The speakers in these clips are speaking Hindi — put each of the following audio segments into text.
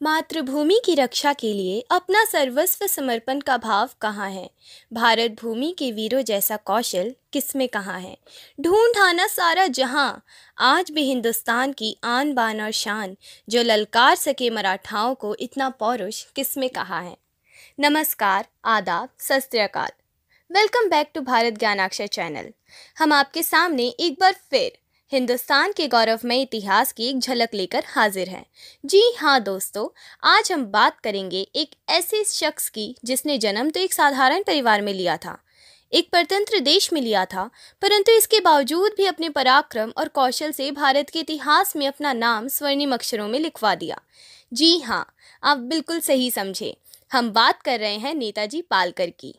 मातृभूमि की रक्षा के लिए अपना सर्वस्व समर्पण का भाव कहाँ है? भारत भूमि के वीरों जैसा कौशल किसमें कहाँ है? ढूंढ आना सारा जहां, आज भी हिंदुस्तान की आन बान और शान, जो ललकार सके मराठाओं को इतना पौरुष किसमें कहाँ है? नमस्कार, आदाब, सत श्री अकाल। Welcome back to Bharat Gyanakshar channel. हम आपके सामने एक बार फिर हिंदुस्तान के गौरवमय इतिहास की एक झलक लेकर हाजिर हैं। जी हाँ दोस्तों, आज हम बात करेंगे एक ऐसे शख्स की जिसने जन्म तो एक साधारण परिवार में लिया था, एक परतंत्र देश में लिया था, परंतु इसके बावजूद भी अपने पराक्रम और कौशल से भारत के इतिहास में अपना नाम स्वर्णिम अक्षरों में लिखवा दिया। जी हाँ, आप बिल्कुल सही समझे, हम बात कर रहे हैं नेताजी पालकर की।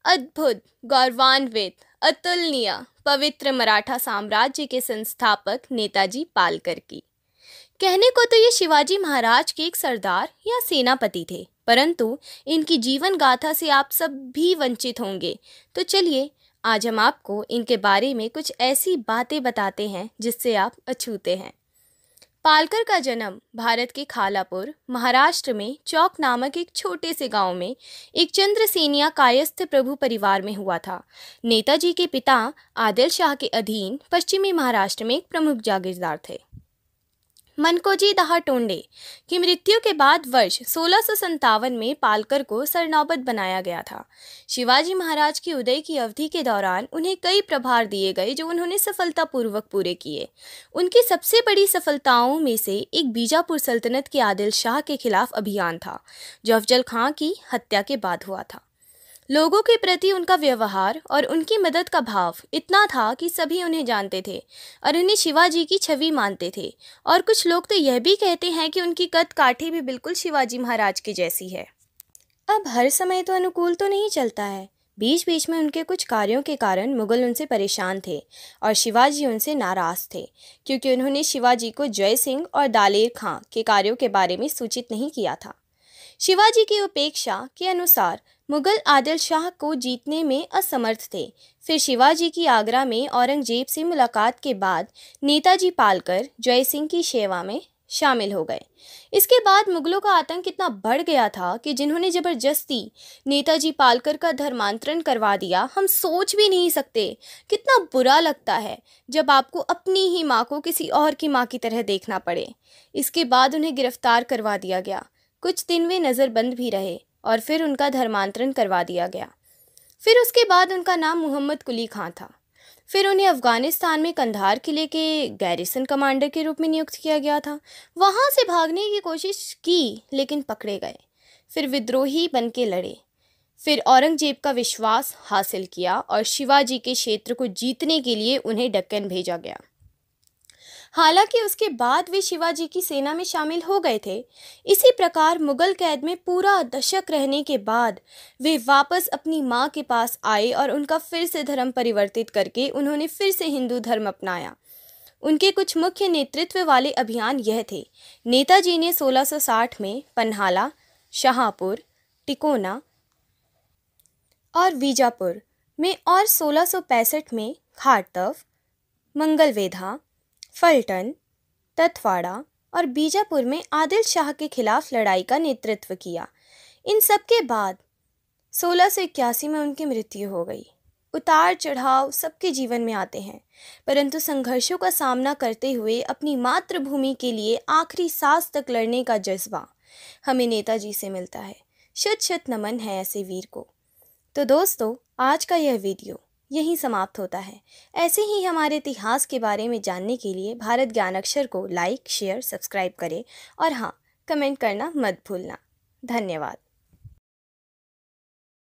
अद्भुत, गौरवान्वित, अतुलनीय, पवित्र मराठा साम्राज्य के संस्थापक नेताजी पालकर की। कहने को तो ये शिवाजी महाराज के एक सरदार या सेनापति थे, परंतु इनकी जीवन गाथा से आप सब भी वंचित होंगे। तो चलिए, आज हम आपको इनके बारे में कुछ ऐसी बातें बताते हैं जिससे आप अछूते हैं। पालकर का जन्म भारत के खालापुर, महाराष्ट्र में चौक नामक एक छोटे से गांव में एक चंद्रसेनिया कायस्थ प्रभु परिवार में हुआ था। नेताजी के पिता आदिल शाह के अधीन पश्चिमी महाराष्ट्र में एक प्रमुख जागीरदार थे। मनकोजी दाह टोंडे की मृत्यु के बाद वर्ष 1657 में पालकर को सरनौबत बनाया गया था। शिवाजी महाराज की उदय की अवधि के दौरान उन्हें कई प्रभार दिए गए जो उन्होंने सफलतापूर्वक पूरे किए। उनकी सबसे बड़ी सफलताओं में से एक बीजापुर सल्तनत के आदिल शाह के खिलाफ अभियान था, जो अफजल खां की हत्या के बाद हुआ था। लोगों के प्रति उनका व्यवहार और उनकी मदद का भाव इतना था कि सभी उन्हें जानते थे और उन्हें शिवाजी की छवि मानते थे। और कुछ लोग तो यह भी कहते हैं कि उनकी कद काठी भी बिल्कुल शिवाजी महाराज की जैसी है। अब हर समय तो अनुकूल तो नहीं चलता है। बीच बीच में उनके कुछ कार्यों के कारण मुगल उनसे परेशान थे और शिवाजी उनसे नाराज थे, क्योंकि उन्होंने शिवाजी को जय सिंह और दालेर खां के कार्यों के बारे में सूचित नहीं किया था। शिवाजी की उपेक्षा के अनुसार मुगल आदिल शाह को जीतने में असमर्थ थे। फिर शिवाजी की आगरा में औरंगजेब से मुलाकात के बाद नेताजी पालकर जय सिंह की सेवा में शामिल हो गए। इसके बाद मुगलों का आतंक इतना बढ़ गया था कि जिन्होंने जबरदस्ती नेताजी पालकर का धर्मांतरण करवा दिया, हम सोच भी नहीं सकते कितना बुरा लगता है जब आपको अपनी ही माँ को किसी और की माँ की तरह देखना पड़े। इसके बाद उन्हें गिरफ्तार करवा दिया गया। कुछ दिन वे नज़रबंद भी रहे और फिर उनका धर्मांतरण करवा दिया गया। फिर उसके बाद उनका नाम मोहम्मद कुली खां था। फिर उन्हें अफ़गानिस्तान में कंधार किले के गैरिसन कमांडर के रूप में नियुक्त किया गया था। वहाँ से भागने की कोशिश की लेकिन पकड़े गए। फिर विद्रोही बन के लड़े। फिर औरंगजेब का विश्वास हासिल किया और शिवाजी के क्षेत्र को जीतने के लिए उन्हें दक्कन भेजा गया। हालांकि उसके बाद वे शिवाजी की सेना में शामिल हो गए थे। इसी प्रकार मुगल कैद में पूरा दशक रहने के बाद वे वापस अपनी माँ के पास आए और उनका फिर से धर्म परिवर्तित करके उन्होंने फिर से हिंदू धर्म अपनाया। उनके कुछ मुख्य नेतृत्व वाले अभियान यह थे। नेताजी ने 1660 में पन्हाला, शाहपुर, टिकोना और बीजापुर में और 1665 में खारतव, मंगलवेधा, फलटन, ततवाड़ा और बीजापुर में आदिल शाह के खिलाफ लड़ाई का नेतृत्व किया। इन सब के बाद 1681 में उनकी मृत्यु हो गई। उतार चढ़ाव सबके जीवन में आते हैं, परंतु संघर्षों का सामना करते हुए अपनी मातृभूमि के लिए आखिरी सांस तक लड़ने का जज्बा हमें नेताजी से मिलता है। शत शत नमन है ऐसे वीर को। तो दोस्तों, आज का यह वीडियो यहीं समाप्त होता है। ऐसे ही हमारे इतिहास के बारे में जानने के लिए भारत ज्ञानाक्षर को लाइक, शेयर, सब्सक्राइब करें और हाँ, कमेंट करना मत भूलना। धन्यवाद।